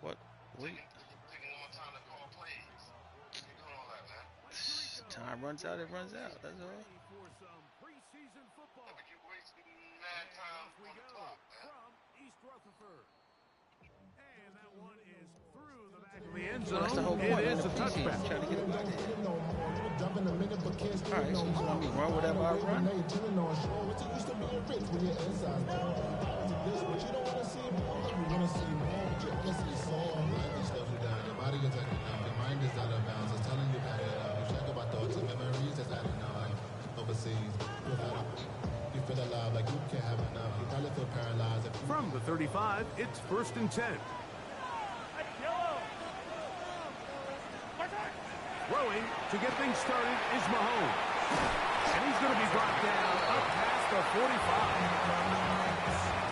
What? Wait. Taking a long time to call plays. You doing all that, man? Time runs out, it runs out. That's all. Yeah, but you're wasting mad time on the clock, man. The end Well, that's the zone. whole point. It is a Trying to touchback. get it back in. Alright, so you want me to run whatever I run? From the 35, it's 1st and 10. Throwing to get things started is Mahomes. And he's going to be brought down up past the 45.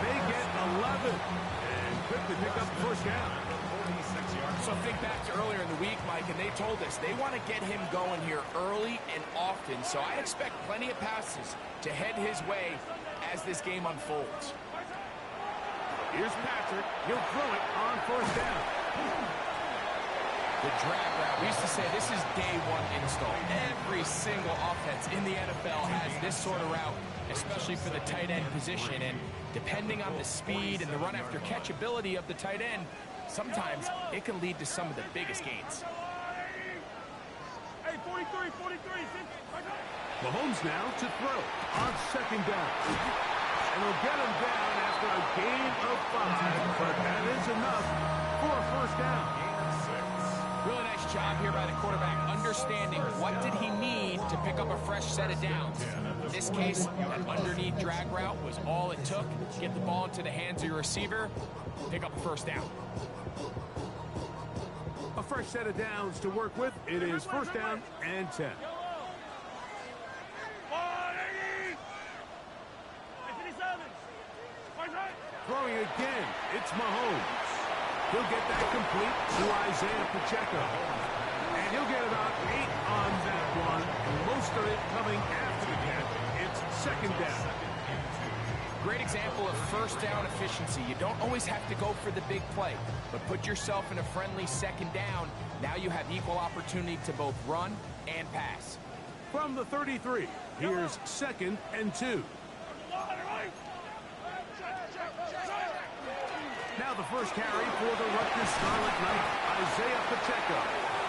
They get 11 and quickly pick up the first down. So think back to earlier in the week, Mike, and they told us they want to get him going here early and often. So I expect plenty of passes to head his way as this game unfolds. Here's Patrick. He'll throw it on 1st down. The drag route, we used to say this is day one install. Every single offense in the NFL has this sort of route, especially for the tight end position. And depending on the speed and the run after catch ability of the tight end, sometimes it can lead to some of the biggest gains. Hey, 43. Mahomes now to throw on 2nd down. And he'll get him down after a gain of 5, but that is enough for a 1st down. Really nice job here by the quarterback, understanding what did he need to pick up a fresh set of downs. In this case, that underneath drag route was all it took to get the ball into the hands of your receiver, pick up a 1st down. A fresh set of downs to work with. It is 1st down and 10. Throwing again, it's Mahomes. He'll get that complete to Isaiah Pacheco. And he'll get about 8 on that one. Most of it coming after the catch. It's 2nd down. Great example of 1st down efficiency. You don't always have to go for the big play, but put yourself in a friendly 2nd down. Now you have equal opportunity to both run and pass. From the 33, here's 2nd and 2. Now the first carry for the Rutgers Scarlet Knight, Isaiah Pacheco.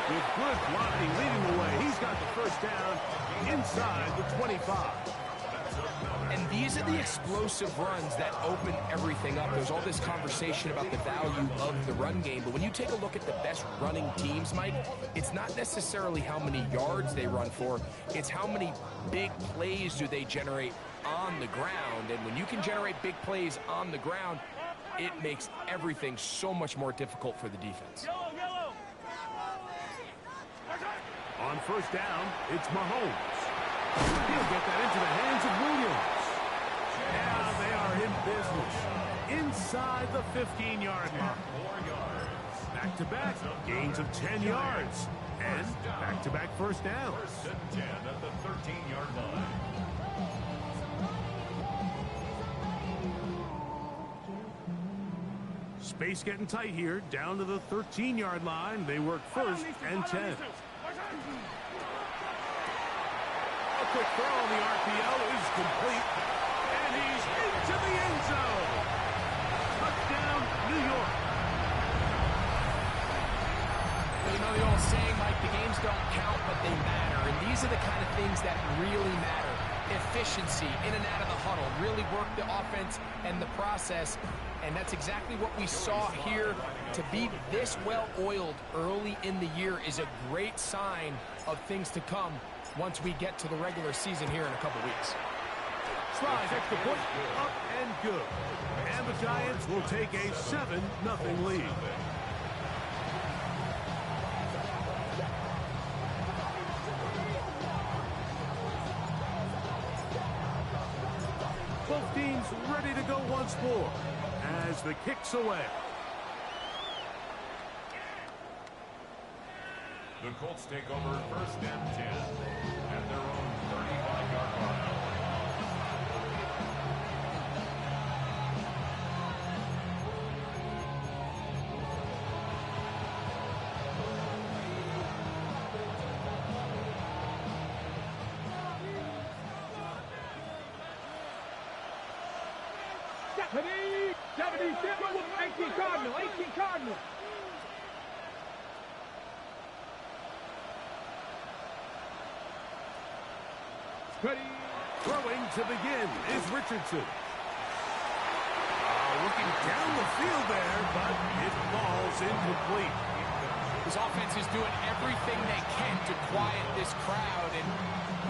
With good blocking leading the way, he's got the 1st down inside the 25. And these are the explosive runs that open everything up. There's all this conversation about the value of the run game, but when you take a look at the best running teams, Mike, it's not necessarily how many yards they run for, it's how many big plays do they generate on the ground. And when you can generate big plays on the ground, it makes everything so much more difficult for the defense. On 1st down, it's Mahomes. He'll get that into the hands of Williams. Now they are in business inside the 15-yard line. Back-to-back gains of 10 yards. And back-to-back 1st downs. 1st and 10 at the 13-yard line. Space getting tight here, down to the 13-yard line. They work 1st and 10. A quick throw on the RPO is complete, and he's into the end zone. Touchdown, New York. Well, you know the old saying, Mike, the games don't count, but they matter. And these are the kind of things that really matter. Efficiency, in and out of the huddle, really work the offense and the process. And that's exactly what we saw here. To be this well-oiled early in the year is a great sign of things to come once we get to the regular season here in a couple weeks. Slide extra point, up and good. And the Giants will take a 7-0 lead. Both teams ready to go once more as the kick's away. The Colts take over 1st and 10 at their own 35-yard line. Ready? 76. 18 Cardinal. 18 Cardinal. Ready. Throwing to begin is Richardson. Looking down the field there, but it falls incomplete. This offense is doing everything they can to quiet this crowd, and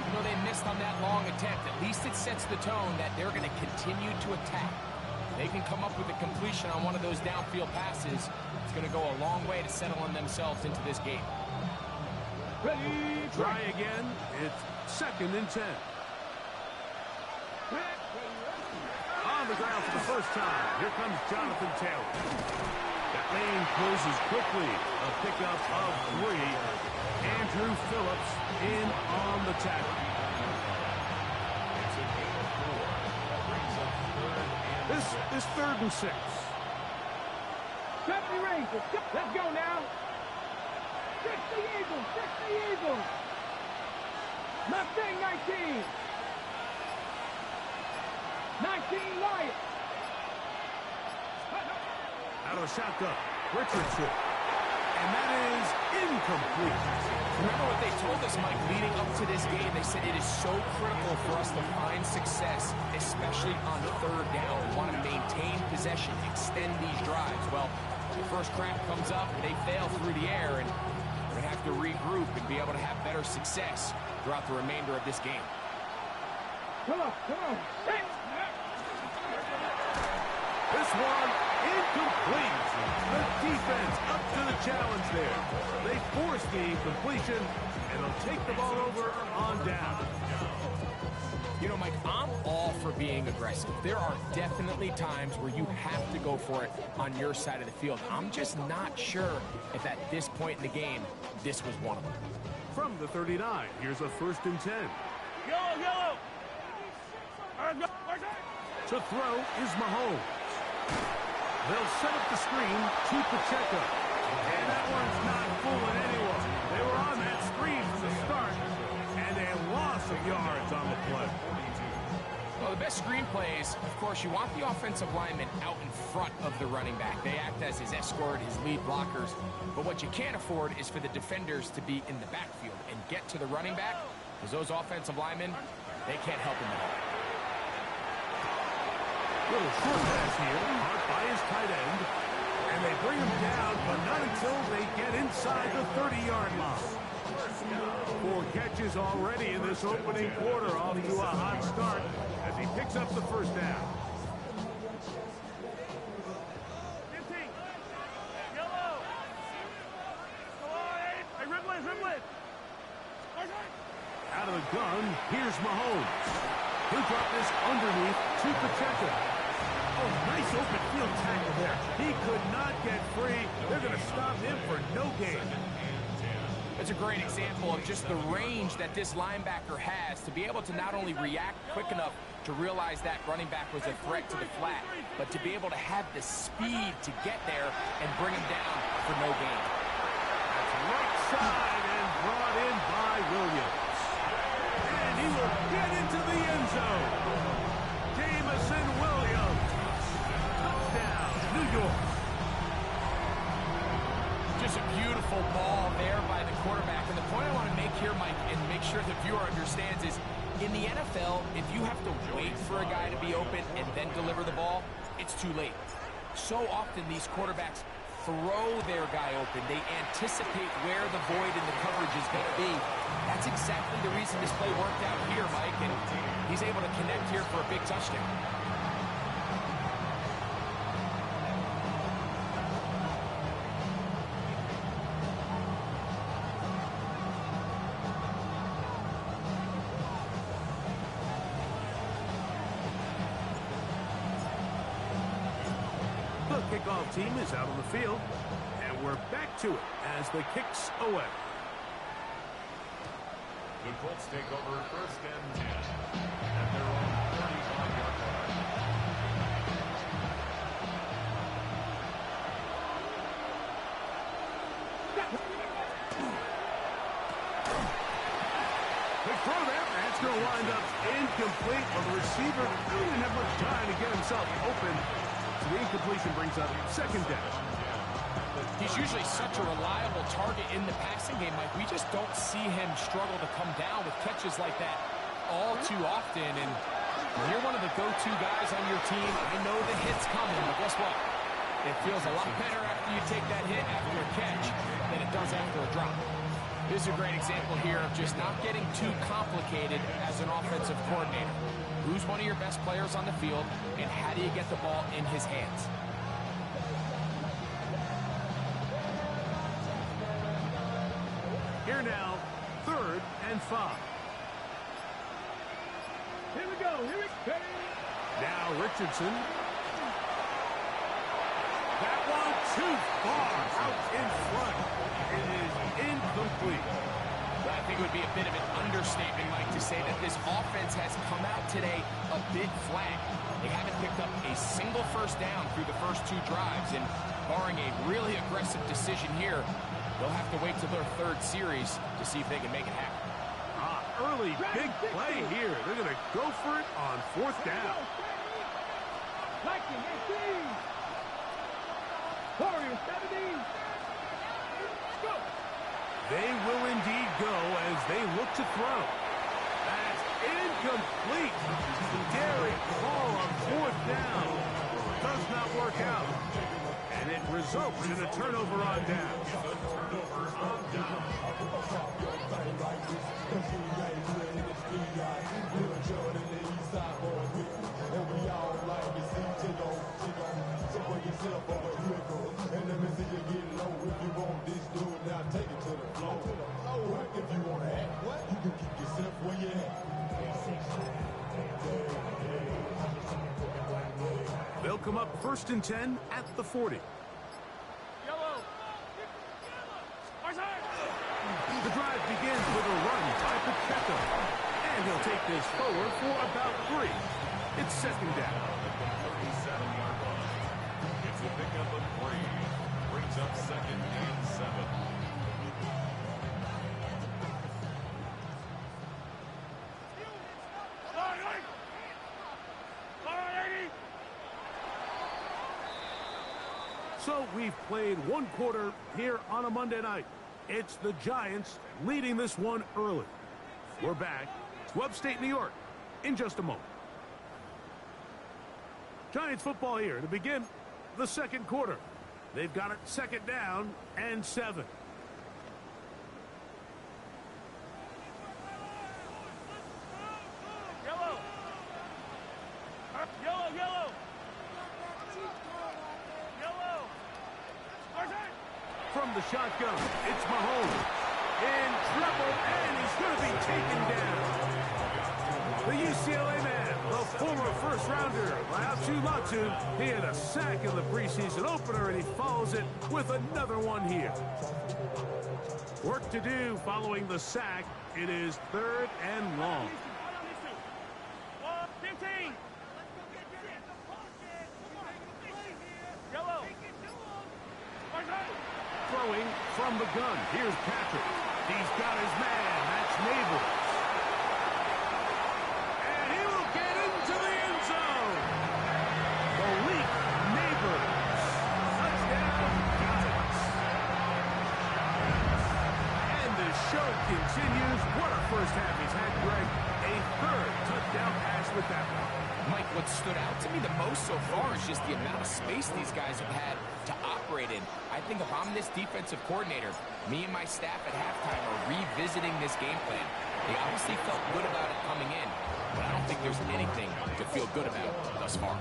even though they missed on that long attempt, at least it sets the tone that they're going to continue to attack. They can come up with a completion on one of those downfield passes. It's going to go a long way to settling themselves into this game. Ready, try again. It's 2nd and 10. On the ground for the first time. Here comes Jonathan Taylor. That lane closes quickly. A pickup of 3. Andrew Phillips in on the tackle. This is 3rd and 6. 70 Rangers. Let's go now. 60 Eagles. 60 Eagles. Mustang 19. 19 Lions. Out of the shotgun, Richardson. And that is incomplete. Remember what they told us, Mike, leading up to this game. They said it is so critical for us to find success, especially on 3rd down. We want to maintain possession, extend these drives. Well, the first crack comes up, they fail through the air, and we're going to have to regroup and be able to have better success throughout the remainder of this game. Come on, come on. This one incomplete. The defense up to the challenge there. They force the incompletion, and they'll take the ball over on down. You know, Mike, I'm all for being aggressive. There are definitely times where you have to go for it on your side of the field. I'm just not sure if at this point in the game, this was one of them. From the 39, here's a 1st and 10. Yellow. To throw is Mahomes. They'll set up the screen to Pacheco. And that one's not fooling anyone. They were on that screen from the start, and a loss of yards on the play. Well, the best screen plays, of course, you want the offensive lineman out in front of the running back. They act as his escort, his lead blockers. But what you can't afford is for the defenders to be in the backfield and get to the running back, because those offensive linemen, they can't help him at all. Little short pass here, caught by his tight end. And they bring him down, but not until they get inside the 30-yard line. 4 catches already in this opening quarter, off to a hot start as he picks up the 1st down. 15. Yellow. Come on, hey, Ridley. Out of the gun, here's Mahomes. He'll drop this underneath to Pacheco. Oh, nice open field tackle there. He could not get free. They're going to stop him for no gain. It's a great example of just the range that this linebacker has to be able to not only react quick enough to realize that running back was a threat to the flat, but to be able to have the speed to get there and bring him down for no gain. That's right side and brought in by Williams. And he will get into the end zone. Jamison Williams. Touchdown, New York. Just a beautiful ball there by the quarterback. And the point I want to make here, Mike, and make sure the viewer understands is, in the NFL, if you have to wait for a guy to be open and then deliver the ball, it's too late. So often these quarterbacks throw their guy open. They anticipate where the void in the coverage is going to be. That's exactly the reason this play worked out here, Mike, and he's able to connect here for a big touchdown. The kickoff team is out on the field, and we're back to it as the kick's away. The Colts take over 1st and 10 at their own 35-yard line. Big throw there, that's throw winds up incomplete. Well, the receiver really didn't have much time to get himself open. So the incompletion brings up second down. He's usually such a reliable target in the passing game, Mike. We just don't see him struggle to come down with catches like that all too often. And you're one of the go-to guys on your team. I know the hit's coming, but guess what? It feels a lot better after you take that hit after a catch than it does after a drop. This is a great example here of just not getting too complicated as an offensive coordinator. Who's one of your best players on the field, and how do you get the ball in his hands? Here now, 3rd and 5. Here we go. Here we go. Now Richardson. That one too far out in front. It is incomplete. I think it would be a bit of an understatement, Mike, to say that this offense has come out today a bit flat. They haven't picked up a single first down through the first 2 drives, and barring a really aggressive decision here, they'll have to wait till their 3rd series to see if they can make it happen. Early big play here. They're going to go for it on 4th down. Viking 18. Warriors 17. Go. They will indeed go as they look to throw. That's incomplete. Daring call on 4th down. Does not work out. And it results in a turnover on down. They'll come up 1st and 10 at the 40. The drive begins with a run by Pacheco. And he'll take this forward for about 3. It's 2nd down. 37-yard line. It's a pickup of 3. Brings up 2nd and 7. So we've played 1 quarter here on a Monday night. It's the Giants leading this one early. We're back to upstate New York in just a moment. Giants football here to begin the 2nd quarter. They've got it 2nd down and 7. Yellow. Yellow, yellow. Yellow. From the shotgun, it's Mahomes. In trouble, and he's going to be taken down. The UCLA man, the former first-rounder, Latu, he had a sack in the preseason opener, and he follows it with another one here. Work to do following the sack. It is 3rd and long. 15. Yellow. Throwing from the gun. Here's Patrick. He's got his man. That's Neighbors. And he will get into the end zone. Malik Neighbors. Touchdown, Giants. And the show continues. What a first half he's had, Greg. A 3rd touchdown pass with that one. Mike, what stood out to me the most so far is just the amount of space these guys have had to operate in. I think if I'm this defensive coordinator, me and my staff at halftime are revisiting this game plan. They obviously felt good about it coming in, but I don't think there's anything to feel good about thus far.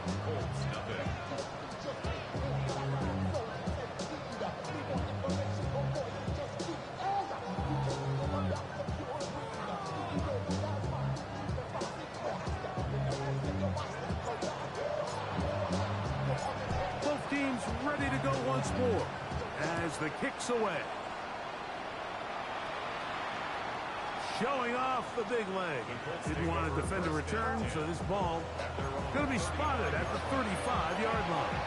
Both teams ready to go once more as the kick's away. Showing off the big leg. Didn't want to defend a return, so this ball going to be spotted at the 35-yard line.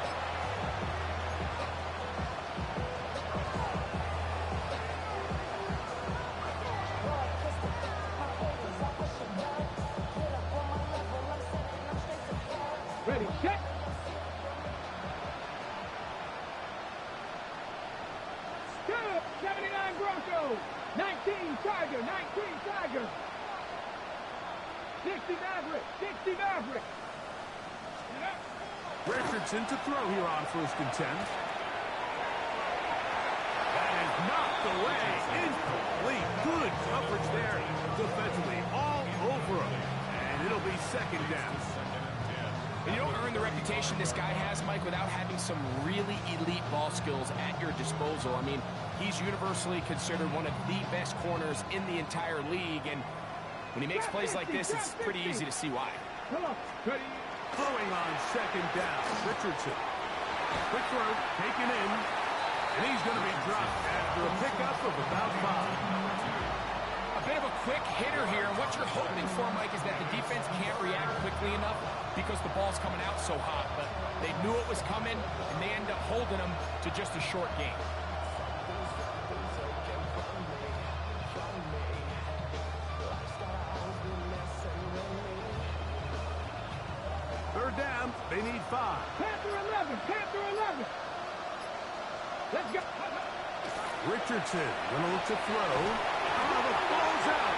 79 Broncos. 19 Tiger. 19 Tiger. 60 Maverick. 60 Maverick. Richardson to throw here on 1st and 10. That is knocked away. Incomplete. Good coverage there defensively. All over him. And it'll be 2nd down. And you don't earn the reputation this guy has, Mike, without having some really elite ball skills at your disposal. I mean, he's universally considered one of the best corners in the entire league. And when he makes plays like this, it's pretty easy to see why. Come on. Ready? Throwing on 2nd down. Richardson. Quick throw. Taken in. And he's going to be dropped after a pickup of about 5. A bit of a quick hitter here. What you're hoping for, Mike, is that the defense can't react quickly enough because the ball's coming out so hot. But they knew it was coming, and they end up holding them to just a short game. Third down. They need 5. Panther 11. Panther 11. Let's go. Richardson going to look to throw. Oh, the ball's out.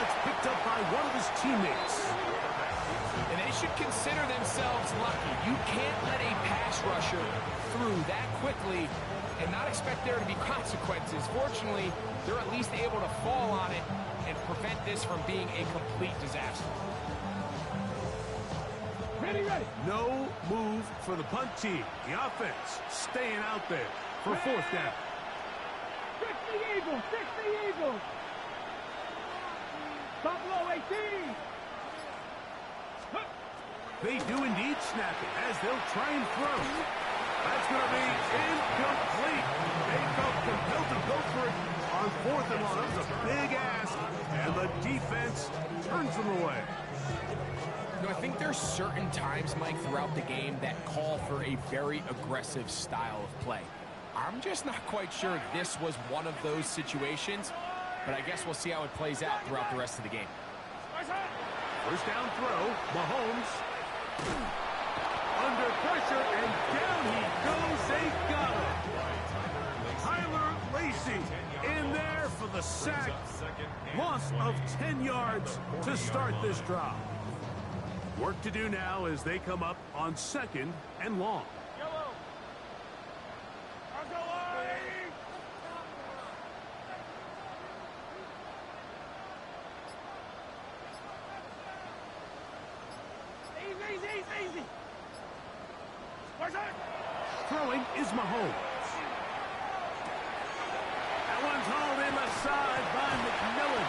It's picked up by one of his teammates. And they should consider themselves lucky. You can't let a pass rusher through that quickly and not expect there to be consequences. Fortunately, they're at least able to fall on it and prevent this from being a complete disaster. Ready, ready. No move for the punt team. The offense staying out there for 4th down. 60 Eagles. 60 Eagles. Buffalo 18. They do indeed snap it as they'll try and throw. That's going to be incomplete. They felt compelled to go for it on 4th and 1. That was a big ask, and the defense turns them away. You know, I think there's certain times, Mike, throughout the game that call for a very aggressive style of play. I'm just not quite sure this was one of those situations, but I guess we'll see how it plays out throughout the rest of the game. 1st down throw, Mahomes. Under pressure, and down he goes. They got him. Tyler Lacey in there for the sack. Loss of 10 yards to start this drive. Work to do now as they come up on 2nd and long. Easy. Throwing is Mahomes. That one's hauled in the side by McMillan.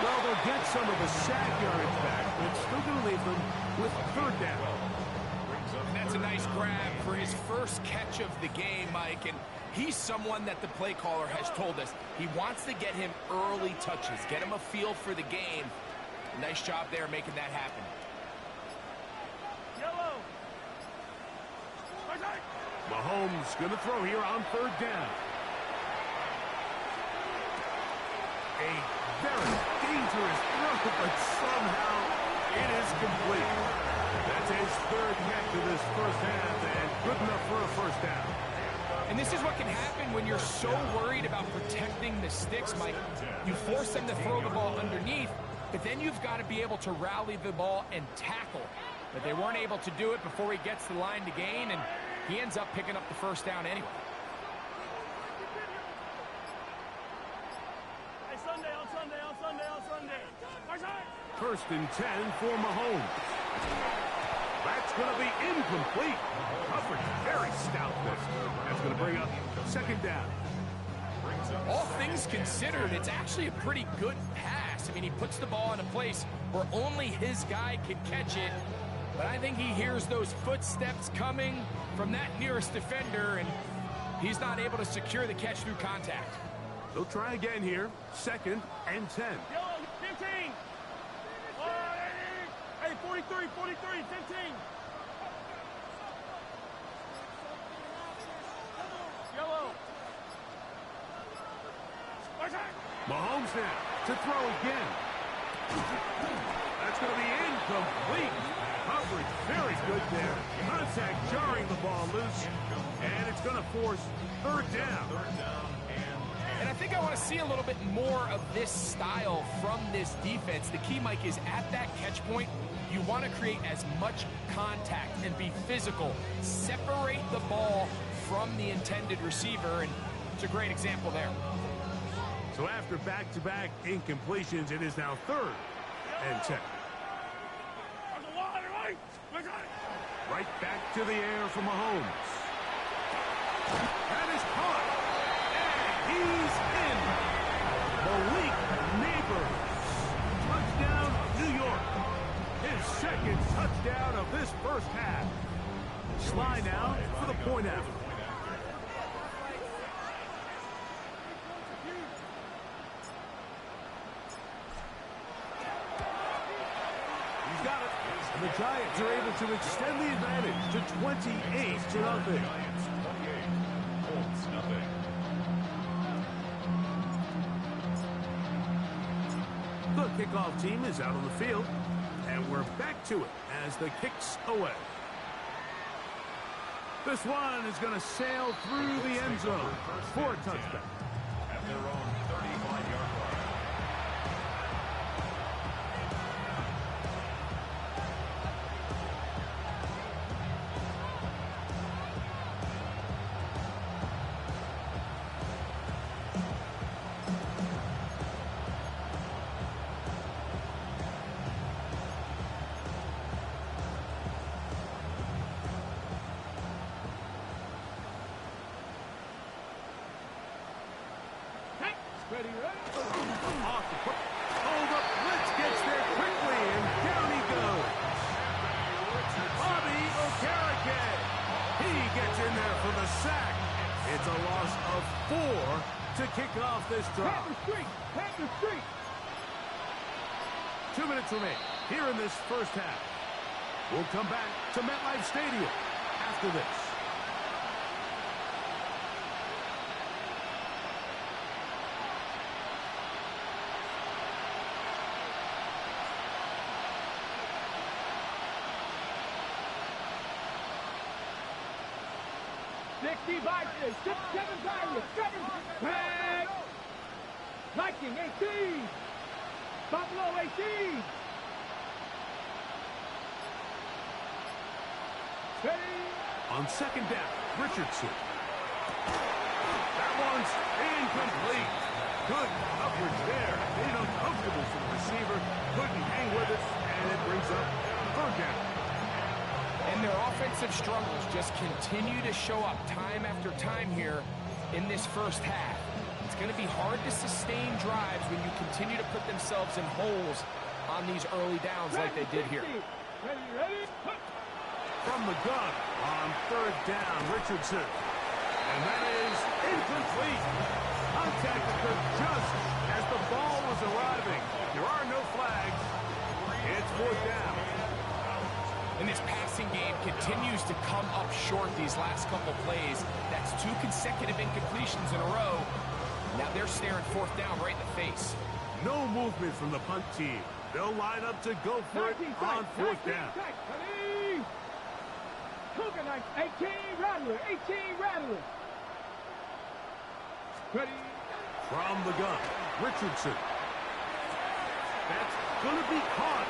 Well, they'll get some of the sack yards back, but it's still going to leave them with 3rd down. And that's a nice grab for his first catch of the game, Mike. And he's someone that the play caller has told us he wants to get him early touches, get him a feel for the game. Nice job there making that happen. Mahomes going to throw here on 3rd down. A very dangerous throw, but somehow it is complete. That's his 3rd catch of this 1st half, and good enough for a 1st down. And this is what can happen when you're so worried about protecting the sticks, Mike. You force them to throw the ball underneath, but then you've got to be able to rally the ball and tackle. But they weren't able to do it before he gets the line to gain, and he ends up picking up the 1st down anyway. Sunday. 1st and 10 for Mahomes. That's going to be incomplete. Coverage very stout there. That's going to bring up 2nd down. All things considered, it's actually a pretty good pass. I mean, he puts the ball in a place where only his guy can catch it. But I think he hears those footsteps coming from that nearest defender, and he's not able to secure the catch through contact. They'll try again here. 2nd and 10. 15. Hey, 43, 15. Yellow. Mahomes now to throw again. That's going to be incomplete. Coverage very good there. Contact jarring the ball loose. And it's going going to force third down. And I think I want to see a little bit more of this style from this defense. The key, Mike, is at that catch point, you want to create as much contact and be physical. Separate the ball from the intended receiver, and it's a great example there. So after back-to-back incompletions, it is now 3rd and 10. Right back to the air for Mahomes. That is caught. And he's in. Malik Neighbors. Touchdown, New York. His 2nd touchdown of this first half. Sly now for the point after. He's got it. And the Giants are able to extend the advantage to 28-0. The kickoff team is out on the field, and we're back to it as the kick's away. This one is going to sail through the end zone for a touchdown. At their own 35-yard line. Off the foot. Hold up. Blitz gets there quickly, and down he goes. Bobby Okereke. He gets in there for the sack. It's a loss of 4 to kick off this drive. Panther Street. 2 minutes remain here in this first half. We'll come back to MetLife Stadium after this. Viking, 6-7 Tigers, 7 back. Viking 18, Buffalo 18. Ready. On 2nd down, Richardson. That one's incomplete. Good coverage there. Made it uncomfortable for the receiver. Couldn't hang with it, and it brings up 3rd down. And their offensive struggles just continue to show up time after time here in this first half. It's going to be hard to sustain drives when you continue to put themselves in holes on these early downs like they did here. Ready. From the gun on 3rd down, Richardson. And that is incomplete. Contact occurred just as the ball was arriving. There are no flags. It's 4th down. And this passing game continues to come up short these last couple plays. That's 2 consecutive incompletions in a row. Now they're staring 4th down right in the face. No movement from the punt team. They'll line up to go for it on 4th down. 18 Rattler. Ready. From the gun, Richardson. That's going to be caught.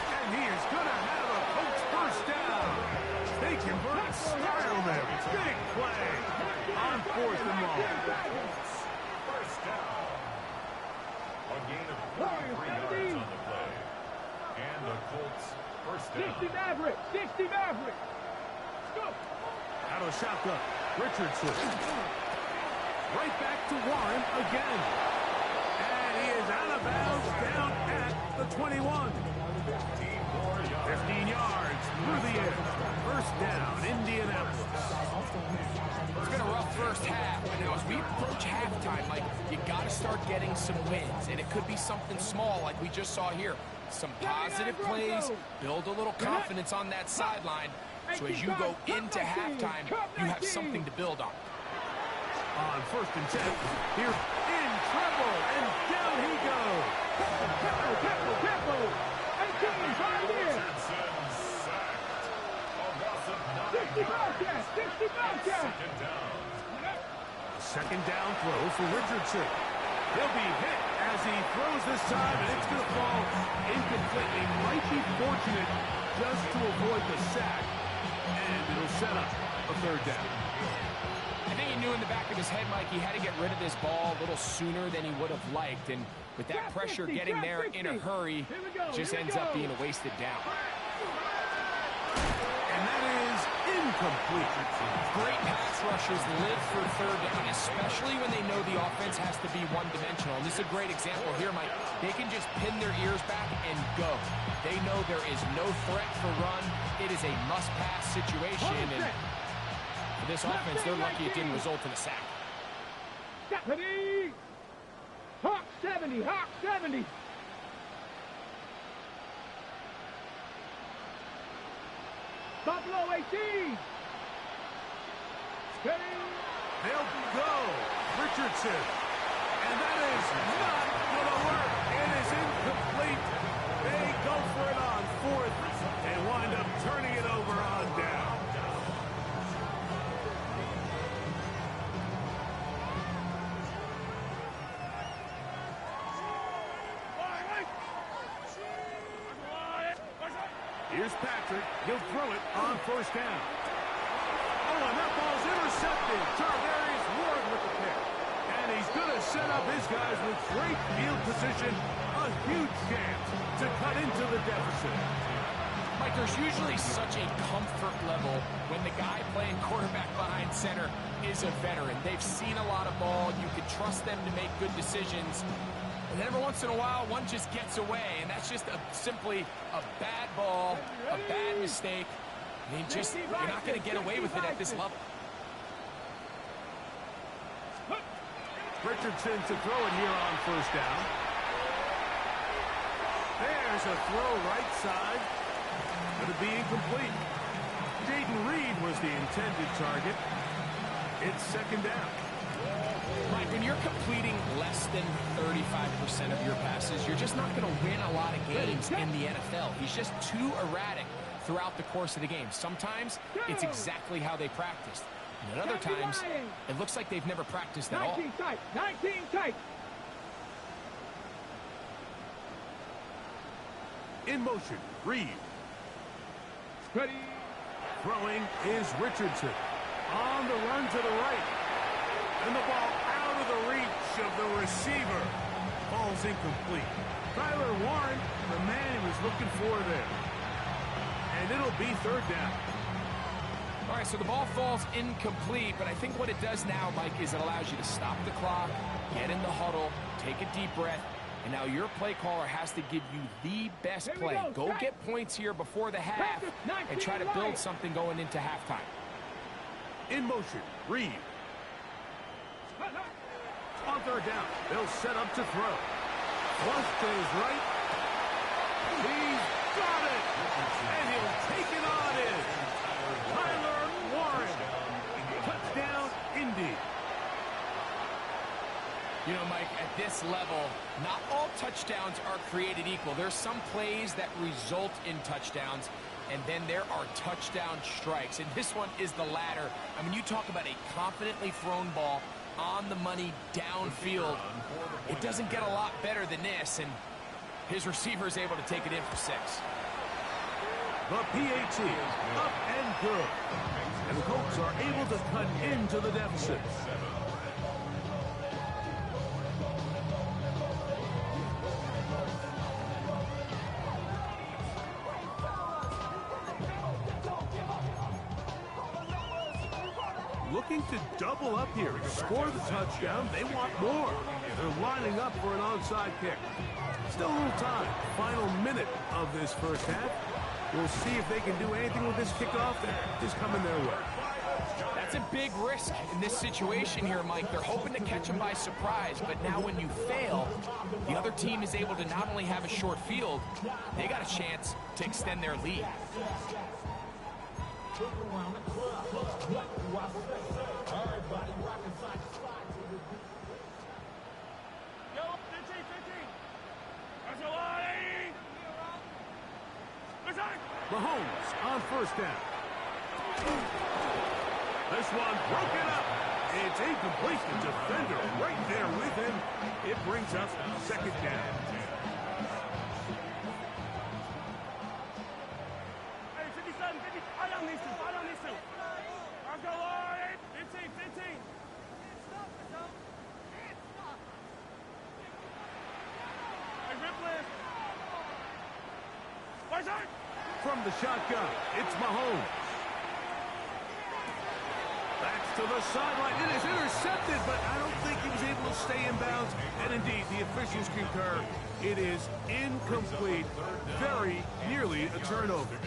And he is going to have a Colts first down. They convert style there. Big play on 4th and long. First down. A gain of 43 yards on the play. And the Colts first down. 60 Maverick. Go. Out of shotgun, Richardson. Right back to Warren again. And he is out of bounds down at the 21. 15 yards through the air. First down, Indianapolis. It's been a rough first half, but now as we approach halftime, Mike, you got to start getting some wins, and it could be something small like we just saw here. Some positive plays, build a little confidence on that sideline, so as you go into halftime, you have something to build on. On 1st and 10, here in trouble, and down he goes. Tempo. 18, 5 years. Richardson sacked. A loss of 9 60 Bobcats! 60 Bobcats! Second down. Second down throw for Richardson. He'll be hit as he throws this time, and it's going to fall incomplete. He might be fortunate just to avoid the sack, and it'll set up a third down. I think he knew in the back of his head, Mike, he had to get rid of this ball a little sooner than he would have liked, and with that pressure getting there in a hurry, just ends up being a wasted down. And that is incomplete. Great pass rushers live for third down, especially when they know the offense has to be one-dimensional. And this is a great example here, Mike. They can just pin their ears back and go. They know there is no threat for run. It is a must-pass situation. And for this offense, they're lucky it didn't result in a sack. Ready? Hawk 70, Hawk 70. Buffalo 18. Steady. They'll go. Richardson. And that is not going to work. It is incomplete. They go for it on fourth and wind up turning it over on down. Here's Patrick. He'll throw it on first down. Oh, and that ball's intercepted. Tarvarius Ward with the pick. And he's going to set up his guys with great field position. A huge chance to cut into the deficit. Mike, there's usually such a comfort level when the guy playing quarterback behind center is a veteran. They've seen a lot of ball. You can trust them to make good decisions. And then every once in a while, one just gets away, and that's just simply a bad ball, a bad mistake. I mean, you're not going to get away with it at this level. Richardson to throw it here on first down. There's a throw right side. Going to be incomplete. Jaden Reed was the intended target. It's second down. Mike, when you're completing less than 35% of your passes, you're just not going to win a lot of games in the NFL. He's just too erratic throughout the course of the game. Sometimes it's exactly how they practiced. And at other times, it looks like they've never practiced at all. 19 tight, 19 tight. In motion, Reed. Ready. Throwing is Richardson. On the run to the right. And the ball out of the reach of the receiver. Ball's incomplete. Tyler Warren, the man he was looking for there. And it'll be third down. All right, so the ball falls incomplete, but I think what it does now, Mike, is it allows you to stop the clock, get in the huddle, take a deep breath, and now your play caller has to give you the best play. Go get points here before the half and try to build something going into halftime. In motion, Reed. On third down, they'll set up to throw. Flush to his right. He's got it! And he'll take it on in. Tyler Warren. Touchdown, Indy. You know, Mike, at this level, not all touchdowns are created equal. There's some plays that result in touchdowns, and then there are touchdown strikes. And this one is the latter. I mean, you talk about a confidently thrown ball on the money downfield. It doesn't get a lot better than this, and his receiver is able to take it in for 6. The PAT up and good. And the Colts are able to cut into the deficit. Looking to double up here, score the touchdown. They want more. They're lining up for an onside kick. Still a little time. Final minute of this first half. We'll see if they can do anything with this kickoff that is coming their way. That's a big risk in this situation here, Mike. They're hoping to catch them by surprise, but now when you fail, the other team is able to not only have a short field, they got a chance to extend their lead. Mahomes on first down. This one broken up. It's incomplete. The defender right there with him. It brings up second down. Hey, 57, 50. I don't need to. I'll go on. 15. Hey, Ripley. Where's that? From the shotgun, it's Mahomes. That's to the sideline. It is intercepted, but I don't think he was able to stay in bounds. And indeed, the officials concur. It is incomplete. Very nearly a turnover.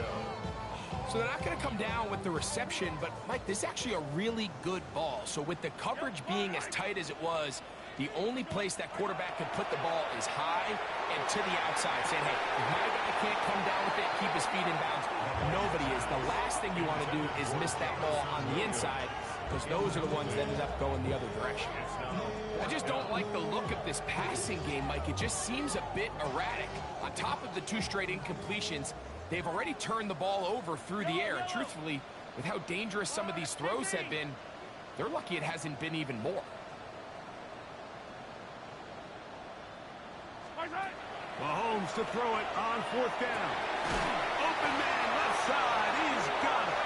So they're not going to come down with the reception, but, Mike, this is actually a really good ball. So with the coverage being as tight as it was, the only place that quarterback can put the ball is high and to the outside, saying, hey, if my guy can't come down with it, keep his feet in bounds, nobody is. The last thing you want to do is miss that ball on the inside, because those are the ones that end up going the other direction. I just don't like the look of this passing game, Mike. It just seems a bit erratic. On top of the 2 straight incompletions, they've already turned the ball over through the air. And truthfully, with how dangerous some of these throws have been, they're lucky it hasn't been even more. Mahomes to throw it on 4th down. Open man left side. He's got it.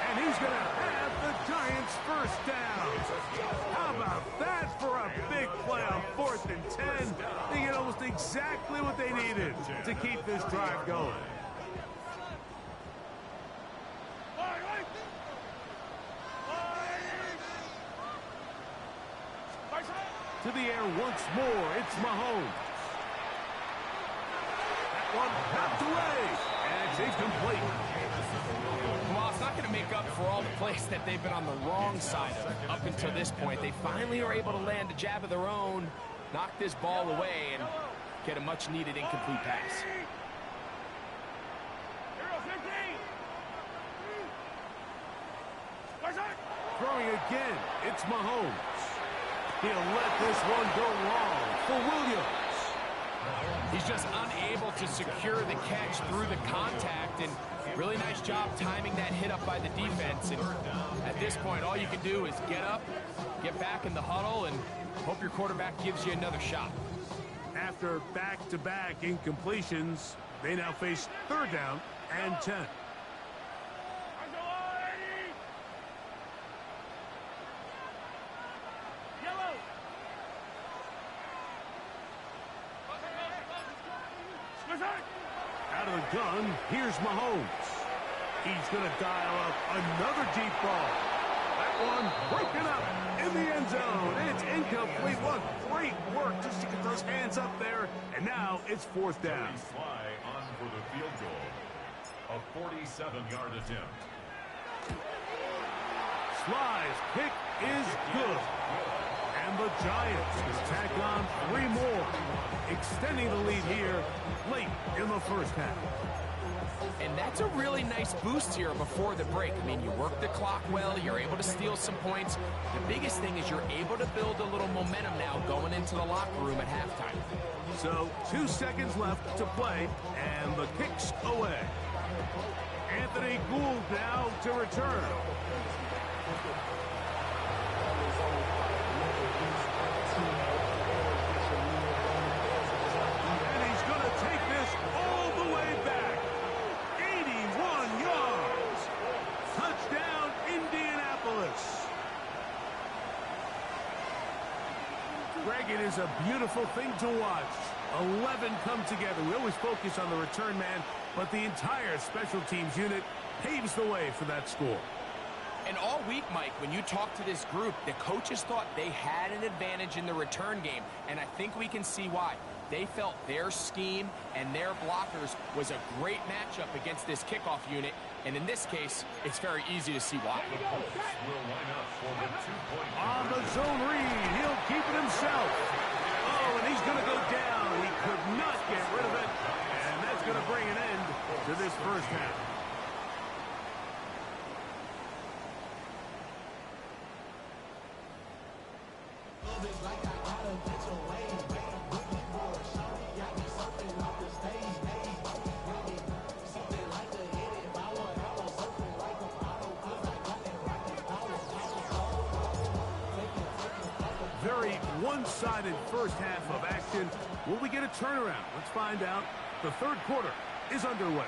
And he's going to have the Giants' first down. How about that for a big play on 4th and 10? They get almost exactly what they needed to keep this drive going. To the air once more. It's Mahomes. One knocked away, and it's incomplete. Well, it's not going to make up for all the plays that they've been on the wrong side of up until this point. They finally are able to land a jab of their own, knock this ball away, and get a much-needed incomplete pass. Throwing again, it's Mahomes. He'll let this one go long for Williams. He's just unable to secure the catch through the contact, and really nice job timing that hit up by the defense. And at this point, all you can do is get up, get back in the huddle, and hope your quarterback gives you another shot. After back-to-back incompletions, they now face 3rd down and 10. Out of the gun, here's Mahomes. He's going to dial up another deep ball. That one broken up in the end zone. It's incomplete. What great work just to get those hands up there. And now it's 4th down. Sly on for the field goal. A 47-yard attempt. Sly's kick is good. And the Giants will tack on 3 more, extending the lead here late in the first half. And that's a really nice boost here before the break. I mean, you work the clock well, you're able to steal some points. The biggest thing is you're able to build a little momentum now going into the locker room at halftime. So 2 seconds left to play, and the kick's away. Anthony Gould now to return. Greg, it is a beautiful thing to watch. 11 come together. We always focus on the return man, but the entire special teams unit paves the way for that score. And all week, Mike, when you talk to this group, the coaches thought they had an advantage in the return game, and I think we can see why. They felt their scheme and their blockers was a great matchup against this kickoff unit, and in this case, it's very easy to see why. On the zone read, he'll keep it himself. Oh, and he's going to go down. He could not get rid of it, and that's going to bring an end to this first half. very one-sided first half of action. Will we get a turnaround? Let's find out. The third quarter is underway.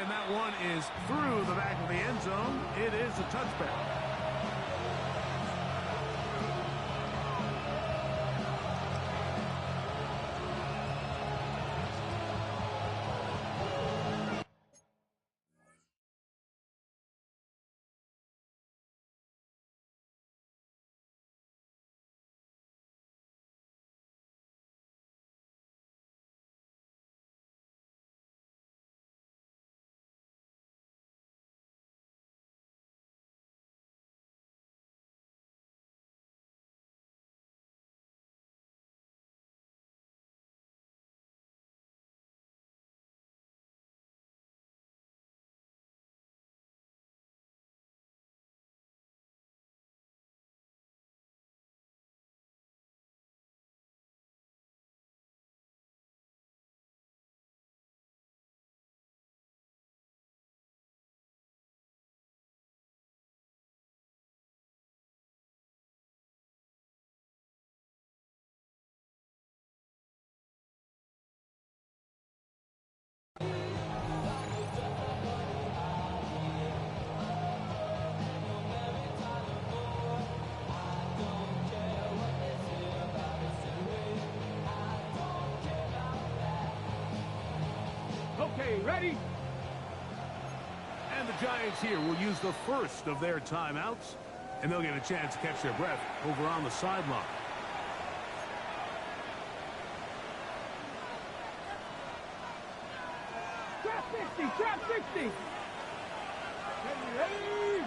And that one is through the back of the end zone. It is a touchback. Okay, ready? And the Giants here will use the first of their timeouts, and they'll get a chance to catch their breath over on the sideline. Trap 60, trap 60. Ready?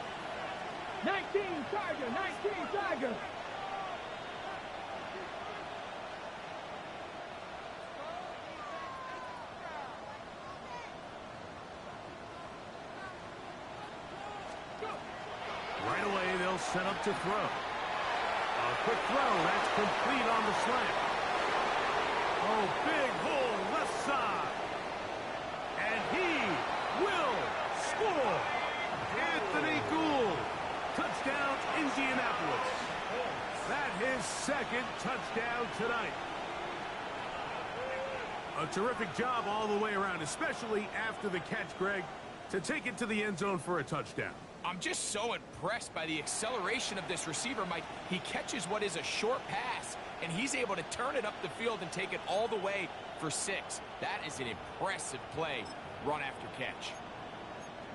19 Tiger, 19 Tiger. Right away, they'll set up to throw. A quick throw, that's complete on the slant. Oh, big hole left side. And he will score. Anthony Gould. Touchdown, Indianapolis. That his second touchdown tonight. A terrific job all the way around, especially after the catch, Greg, to take it to the end zone for a touchdown. I'm just so impressed by the acceleration of this receiver, Mike. He catches what is a short pass, and he's able to turn it up the field and take it all the way for 6. That is an impressive play, run after catch.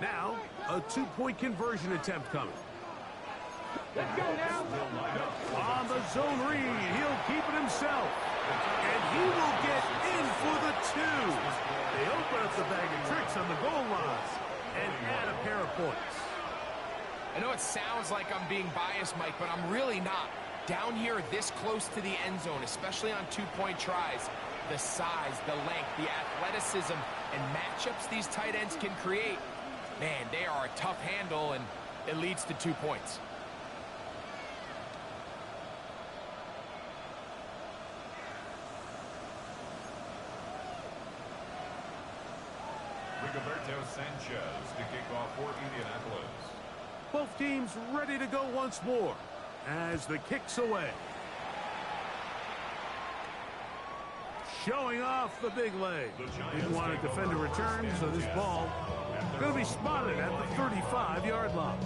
Now, a 2-point conversion attempt coming. Let's go now. On the zone read, he'll keep it himself. And he will get in for the 2. They open up the bag of tricks on the goal line and add a pair of points. I know it sounds like I'm being biased, Mike, but I'm really not. Down here this close to the end zone, especially on 2-point tries, the size, the length, the athleticism, and matchups these tight ends can create, man, they are a tough handle, and it leads to 2 points. Rigoberto Sanchez to kick off for Indianapolis. Both teams ready to go once more as the kick's away. Showing off the big leg. Didn't want to defend a return, so this ball going to be spotted at the 35-yard line.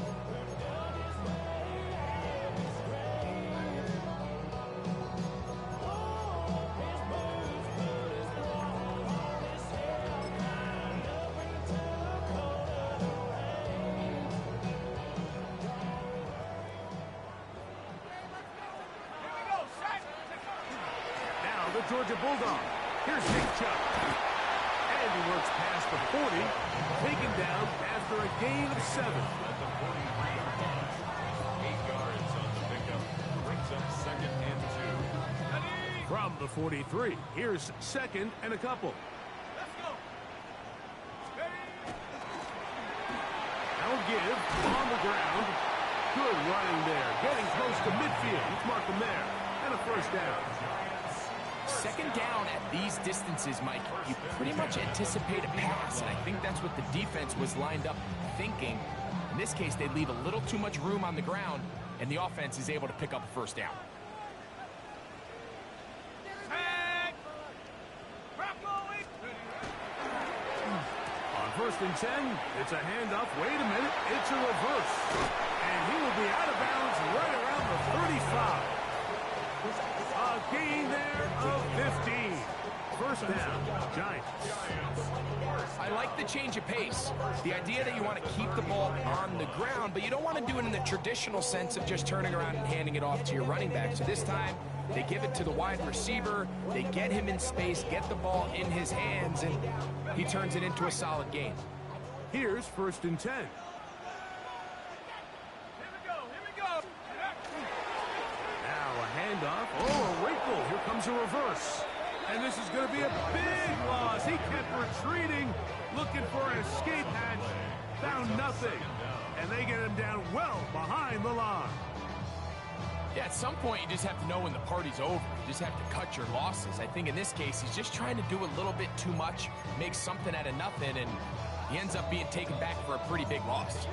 Georgia Bulldog. Here's Nick Chubb. And he works past the 40, taken down after a gain of 7. At the 43-yard line, 8 yards on the pickup. Brings up 2nd and 2. From the 43, here's 2nd and a couple. Let's go. Now give on the ground. Good running there. Getting close to midfield. Let's mark them there. And a first down. 2nd down at these distances, Mike, you pretty much anticipate a pass, and I think that's what the defense was lined up thinking. In this case, they leave a little too much room on the ground, and the offense is able to pick up a first down. first and 10. It's a handoff. Wait a minute. It's a reverse. And he will be out of bounds right around the 35. A gain there of 15. First down, Giants. I like the change of pace. The idea that you want to keep the ball on the ground, but you don't want to do it in the traditional sense of just turning around and handing it off to your running back. So this time, they give it to the wide receiver. They get him in space, get the ball in his hands, and he turns it into a solid gain. Here's first and 10. Here we go. Now a handoff. Oh, a wrinkle. Here comes a reverse. And this is going to be a big loss. He kept retreating, looking for an escape hatch. Found nothing. And they get him down well behind the line. Yeah, at some point, you just have to know when the party's over. You just have to cut your losses. I think in this case, he's just trying to do a little bit too much, make something out of nothing, and he ends up being taken back for a pretty big loss.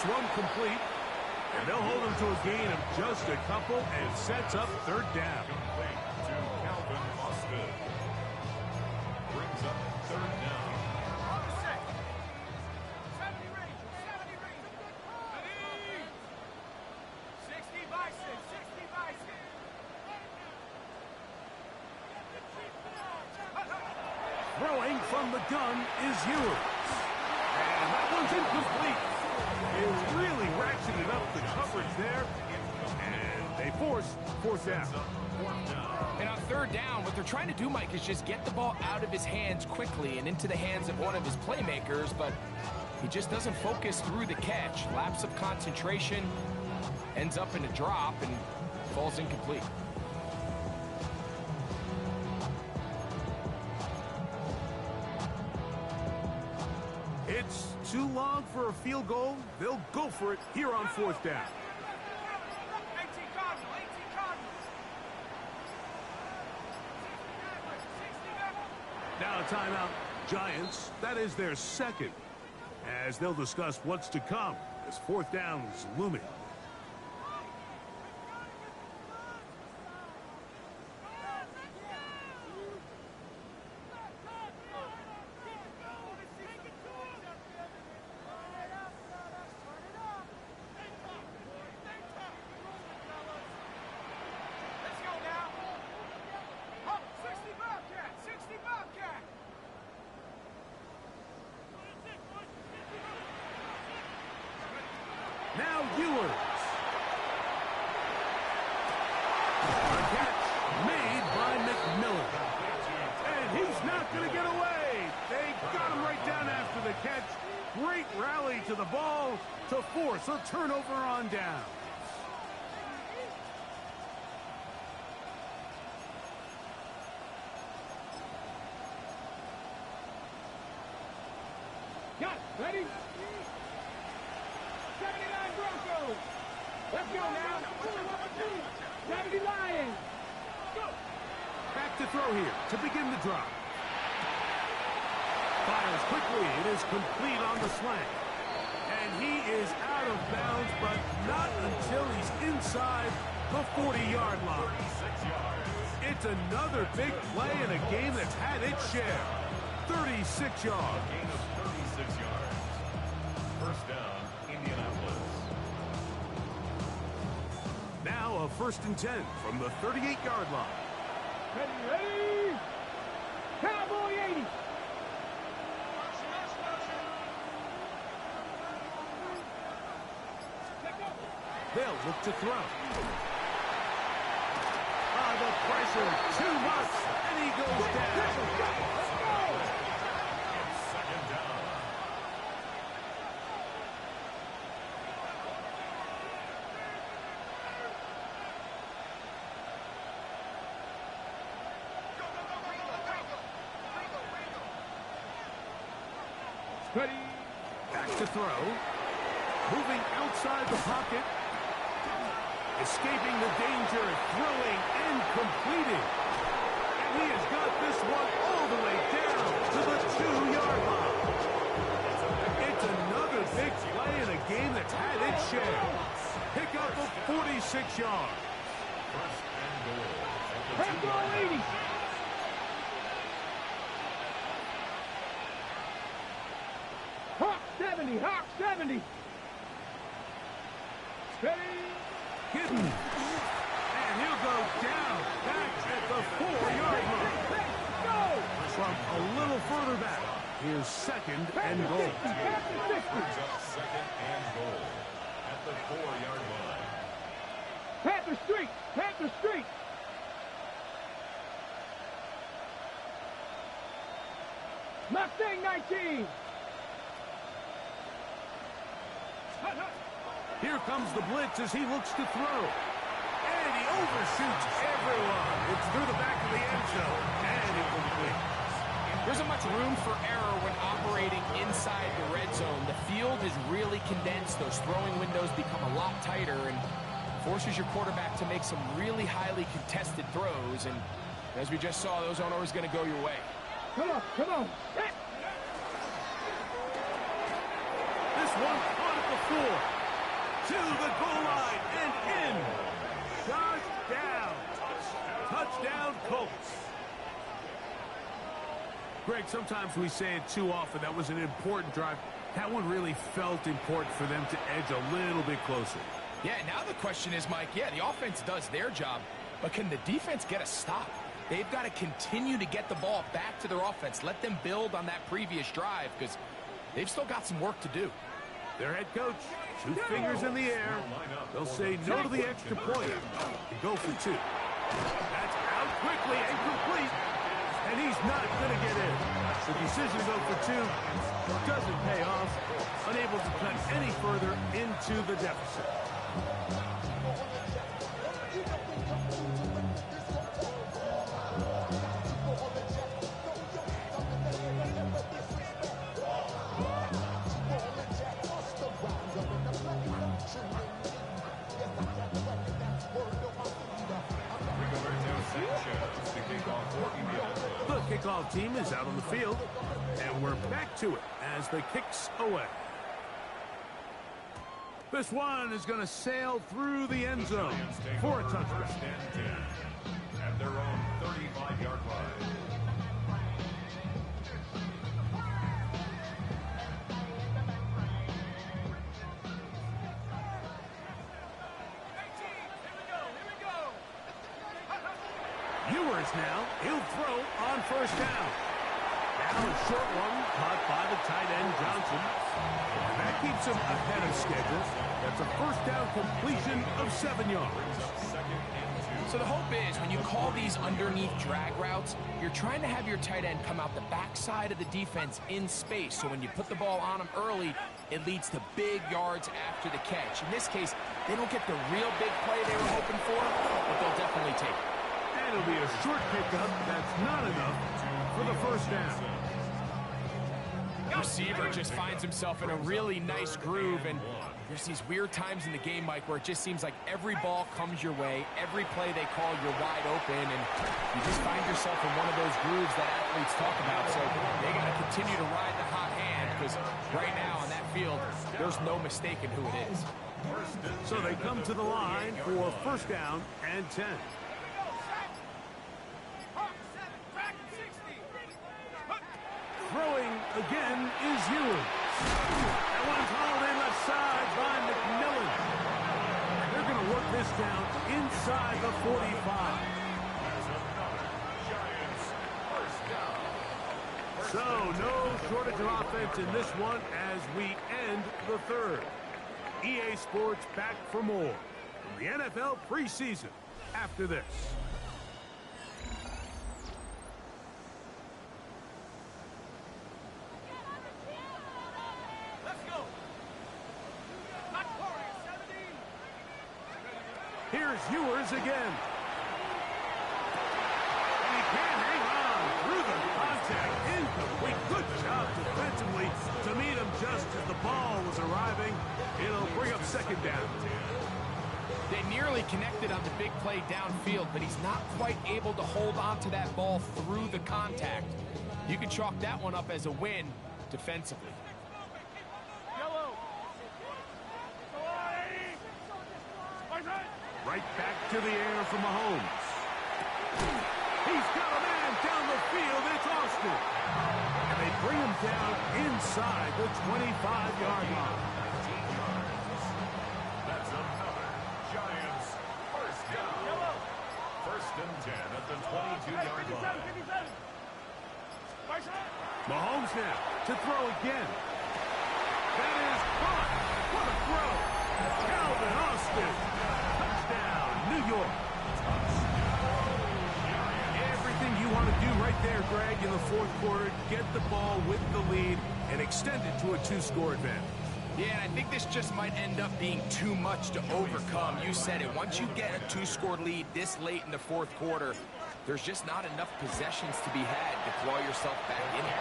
One complete, and they'll hold him to a gain of just a couple and sets up third down. Complete to Calvin Austin. Brings up third down. 70 range. 60 by 6. 60 by 6. Throwing from the gun is Ewers. And that one's incomplete. Is really ratcheted up the coverage there, and they force fourth down. And on third down, what they're trying to do, Mike, is just get the ball out of his hands quickly and into the hands of one of his playmakers, but he just doesn't focus through the catch. Lapse of concentration, ends up in a drop, and falls incomplete. It's too long for a field goal. They'll go for it here on fourth down. 18 Cardinals. Now a timeout. Giants, that is their second, as they'll discuss what's to come as fourth down is looming. Now Ewers. A catch made by McMillan. And he's not going to get away. They got him right down after the catch. Great rally to the ball to force a turnover on down. Got ready? 79 Broncos. Let's go now. 70 Lions. Go. Back to throw here to begin the drive. Fires quickly. It is complete on the slant. And he is out of bounds, but not until he's inside the 40-yard line. 36 yards. It's another big play in a game that's had its share. 36 yards. Gain of 36 yards. First down, Indianapolis. Now a first and 10 from the 38-yard line. Ready? Cowboy 80. They'll look to throw. The pressure, too much, and he goes down. Second down. Ready? Back to throw. Moving outside the pocket. escaping the danger, throwing and completing. And he has got this one all the way down to the 2-yard line. It's another big play in a game that's had its share. Pick up of 46 yards. First and goal. Red ball 80. Hawk 70, Hawk 70. Steady. Hidden. And he'll go down back at the 4-yard line. Go. From a little further back, here's second and goal. Brings up second and goal at the 4-yard line. Panther Street, Panther Street. Mustang 19. Here comes the blitz as he looks to throw. And he overshoots everyone. It's through the back of the end zone. And incomplete. There isn't much room for error when operating inside the red zone. The field is really condensed. Those throwing windows become a lot tighter and forces your quarterback to make some really highly contested throws. And as we just saw, those aren't always going to go your way. Come on, come on. This one caught at the 4. To the goal line and in. Touchdown. Touchdown, Colts. Greg, sometimes we say it too often. That was an important drive. That one really felt important for them to edge a little bit closer. Yeah, now the question is, Mike, yeah, the offense does their job, but can the defense get a stop? They've got to continue to get the ball back to their offense. Let them build on that previous drive because they've still got some work to do. Their head coach, 2 fingers in the air. They'll say no to the extra point and go for 2. That's out quickly and complete, and he's not going to get in. The decision to go for 2 doesn't pay off, unable to cut any further into the deficit. The kickoff team is out on the field, and we're back to it as the kick's away. This one is going to sail through the end zone for a touchdown. At their own 35-yard line. Ewers now, he'll throw on first down. Now a short one caught by the tight end Johnson. And that keeps him ahead of schedule. That's a first down completion of 7 yards. So the hope is when you call these underneath drag routes, you're trying to have your tight end come out the backside of the defense in space. So when you put the ball on him early, it leads to big yards after the catch. In this case, they don't get the real big play they were hoping for, but they'll definitely take it. And it'll be a short pickup. That's not enough for the first down. Receiver just finds himself in a really nice groove, and there's these weird times in the game, Mike, where it just seems like every ball comes your way, every play they call, you're wide open, and you just find yourself in one of those grooves that athletes talk about. So they got to continue to ride the hot hand, because right now on that field, there's no mistaking who it is. So they come to the line for first down and 10. Throwing again is Ewers. That one's hauled in left side by McMillan. They're going to work this down inside the 45. So no shortage of offense in this one as we end the third. EA Sports back for more from the NFL preseason after this. Here's Ewers again. And he can't hang on through the contact. Incomplete. Good job defensively to meet him just as the ball was arriving. It'll bring up second down. They nearly clearly connected on the big play downfield, but he's not quite able to hold on to that ball through the contact. You can chalk that one up as a win defensively. Right back to the air for Mahomes. He's got a man down the field. It's Austin. And they bring him down inside the 25-yard line. That's another Giants first down. First and 10 at the 22-yard line. Mahomes now to throw again. That is caught. What a throw. Calvin Austin. Touchdown, New York. Everything you want to do right there, Greg, in the fourth quarter. Get the ball with the lead and extend it to a 2-score advantage. Yeah, and I think this just might end up being too much to overcome. You said it. Once you get a 2-score lead this late in the fourth quarter, there's just not enough possessions to be had to claw yourself back in it.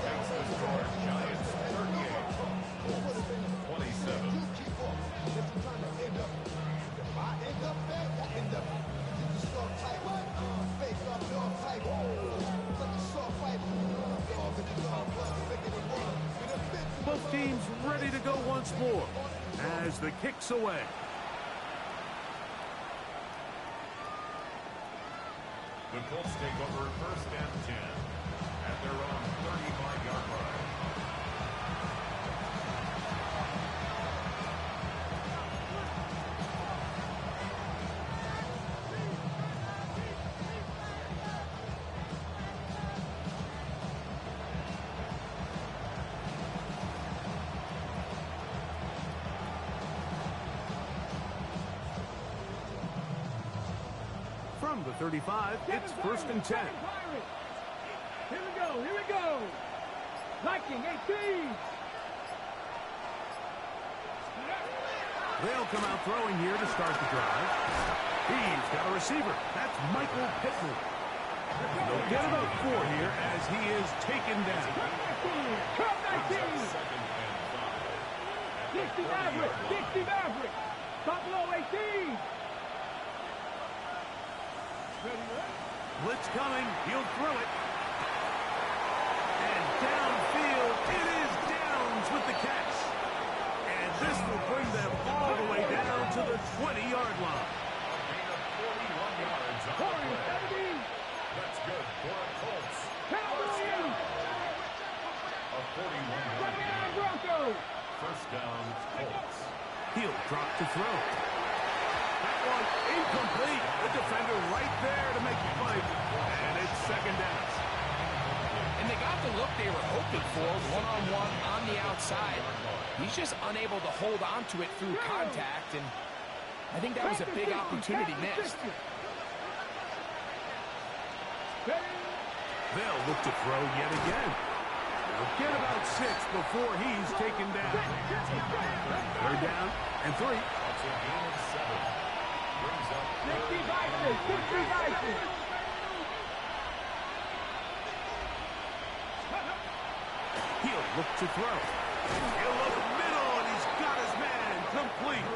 Takes the score. Giants 38. 27. Both teams ready to go once more as the kick's away. The Colts take over first and 10 at their own 35-yard line. From the 35, it's first and 10. Here we go. Liking 18. They'll come out throwing here to start the drive. He's got a receiver. That's Michael Pittman. They'll get about 4 here as he is taken down. Come 19. 60 Maverick. Buffalo 18. Blitz coming. He'll throw it. And downfield, it is Downs with the catch. And this will bring them all the way down to the 20-yard line. Gain of 41 yards on the play. That's good for the Colts. A 41-yard gain. First down, Colts. He'll drop to throw. That one incomplete. The defender right there to make the play. And it's second down. And they got the look they were hoping for, one-on-one on the outside. He's just unable to hold on to it through contact, and I think that was a big opportunity missed. They'll look to throw yet again. They'll get about 6 before he's taken down. Third down and 3. That's a gain of 7. Brings up 60 Vikings. He'll look to throw. He'll look middle, and he's got his man complete.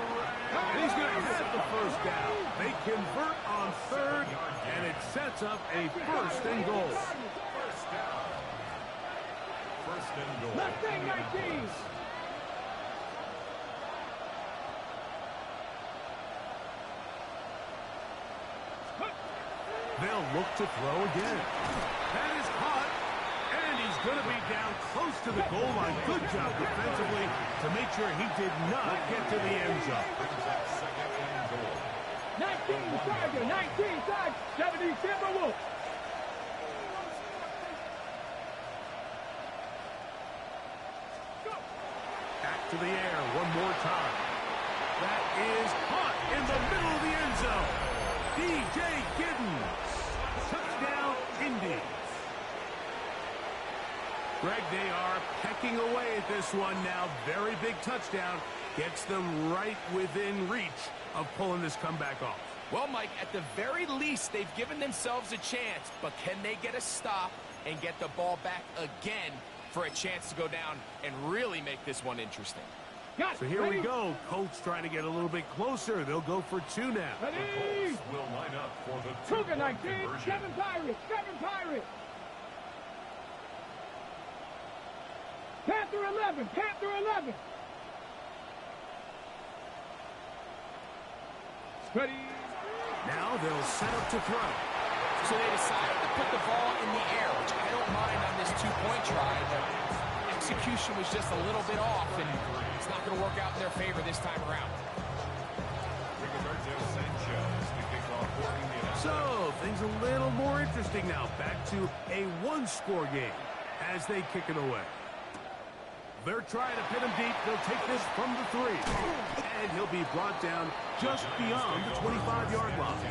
And he's going to have the first down. They convert on third, and it sets up a first and goal. first down. First and goal. Left wing 19. They'll look to throw again. That is caught, and he's going to be down close to the goal line. Good job defensively to make sure he did not get to the end zone. Brings up second and goal. 19 Tiger, 19 Tiger, 70 Timberwolves. Back to the air one more time. That is caught in the middle of the end zone. DJ Giddens. Touchdown, Indy. Greg, they are pecking away at this one now. Very big touchdown. Gets them right within reach of pulling this comeback off. Well, Mike, at the very least, they've given themselves a chance, but can they get a stop and get the ball back again for a chance to go down and really make this one interesting? So here we go. Colts trying to get a little bit closer. They'll go for 2 now. The Colts will line up for the two-point conversion. 7 Pirates, 7 Pirates. Panther 11, Panther 11. Ready. Now they'll set up to throw. So they decided to put the ball in the air, which I don't mind on this 2-point try, but execution was just a little bit off, and it's not going to work out in their favor this time around. So things a little more interesting now. Back to a 1-score game as they kick it away. They're trying to pin him deep. They'll take this from the 3. And he'll be brought down just beyond the 25-yard line.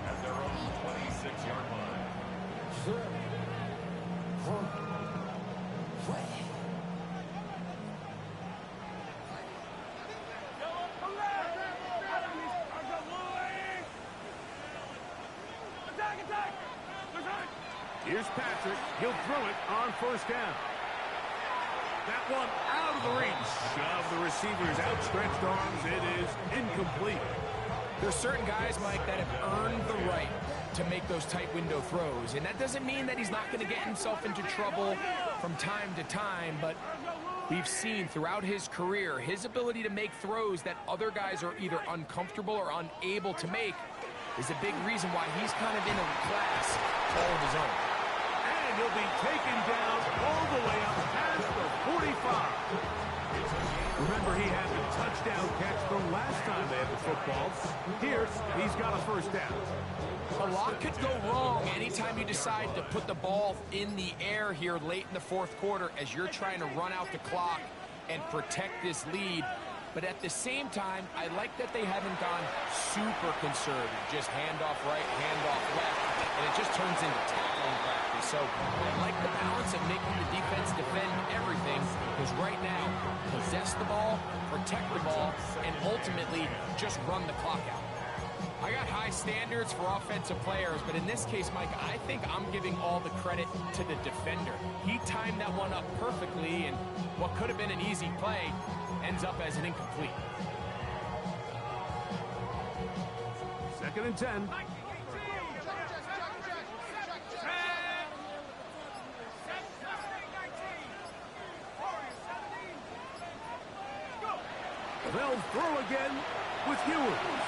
At their own 26-yard line. Here's Patrick. He'll throw it on 1st down. That one out of the reach of the receiver's outstretched arms. It is incomplete. There's certain guys, Mike, that have earned the right to make those tight window throws. And that doesn't mean that he's not going to get himself into trouble from time to time, but we've seen throughout his career his ability to make throws that other guys are either uncomfortable or unable to make is a big reason why he's kind of in a class all of his own. And he'll be taken down all the way up past the 45. Remember, he had the touchdown catch from last time they had the football. Here, he's got a 1st down. A lot could go wrong anytime you decide to put the ball in the air here late in the 4th quarter as you're trying to run out the clock and protect this lead. But at the same time, I like that they haven't gone super conservative. Just handoff right, handoff left, and it just turns into tackling practice. So I like the balance of making the defense defend everything, because right now, possess the ball, protect the ball, and ultimately just run the clock out. I got high standards for offensive players, but in this case, Mike, I think I'm giving all the credit to the defender. He timed that one up perfectly, and what could have been an easy play ends up as an incomplete. 2nd and 10. They'll throw again with Ewers.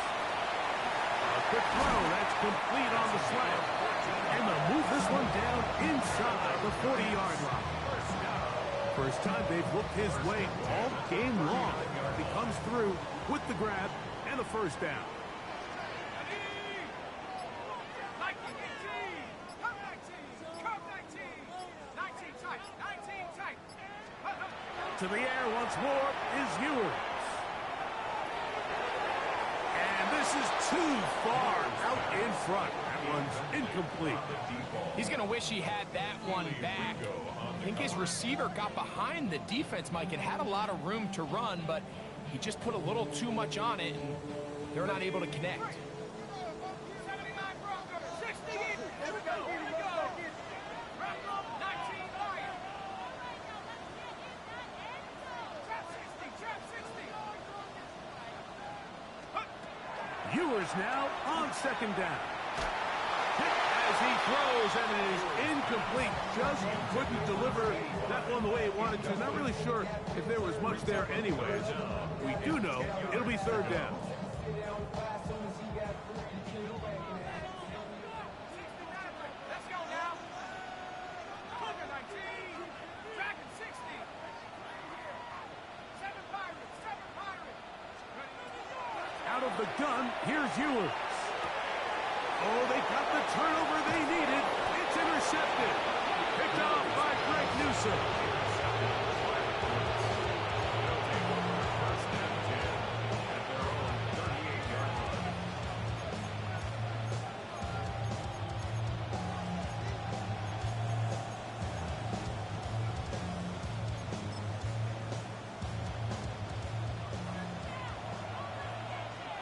A quick throw, that's complete on the slant. And they'll move this one down inside the 40-yard line. First time they've looked his way all game long. He comes through with the grab and a 1st down. To the air once more is Ewers. And this is too far out in front. That one's incomplete. He's going to wish he had that one back. I think his receiver got behind the defense, Mike, and had a lot of room to run, but he just put a little too much on it, and they're not able to connect. Ewers now on 2nd down. As he throws, and it is incomplete. Just couldn't deliver that one the way he wanted to. Not really sure if there was much there anyways. We do know it'll be 3rd down. Out of the gun, here's Ewers. Oh, they got the turnover they needed. It's intercepted. Picked off by Greg Newsom.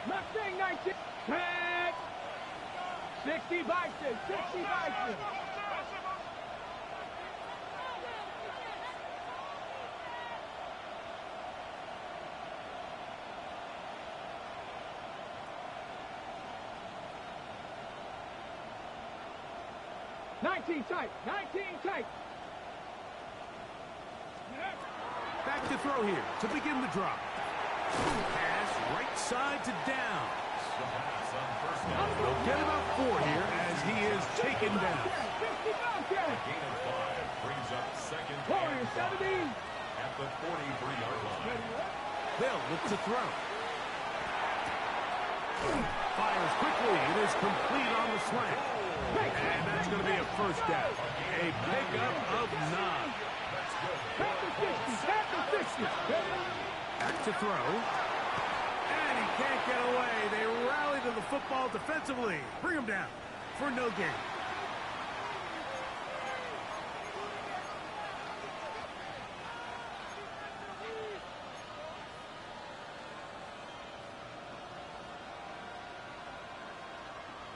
Mustang 19. Tag. 60 Bison. 60 Bison. 19 tight. 19 tight. Back to throw here to begin the drop. Pass right side to down. The pass on first down. They'll get about 4 here as he is taken down. Gain of 5 brings up second Warriors, and 5 17. at the 43-yard line. They'll look to throw. Fires quickly. It is complete on the slant. And that's going to be a first down. A pickup of 9. Back to throw. And he can't get away. They rally to the football defensively. Bring him down for no gain.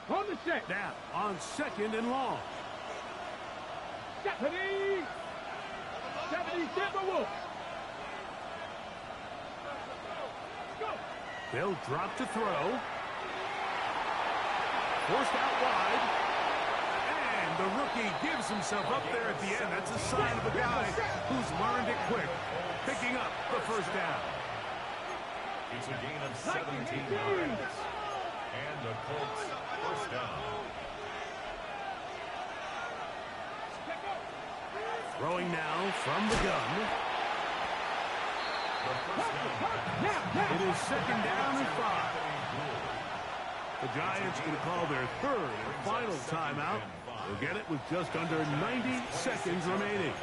On the set. Now on 2nd and long. Stephanie. Stephanie Timberwolves. Go. They'll drop to throw. Forced out wide. And the rookie gives himself up there at the end. That's a sign of a guy who's learned it quick. Picking up the first down. It's a gain of 17 yards. And the Colts first down. Throwing now from the gun. The first down. It is 2nd down and 5. The Giants going to call their 3rd and final timeout. They'll get it with just under 90 seconds remaining.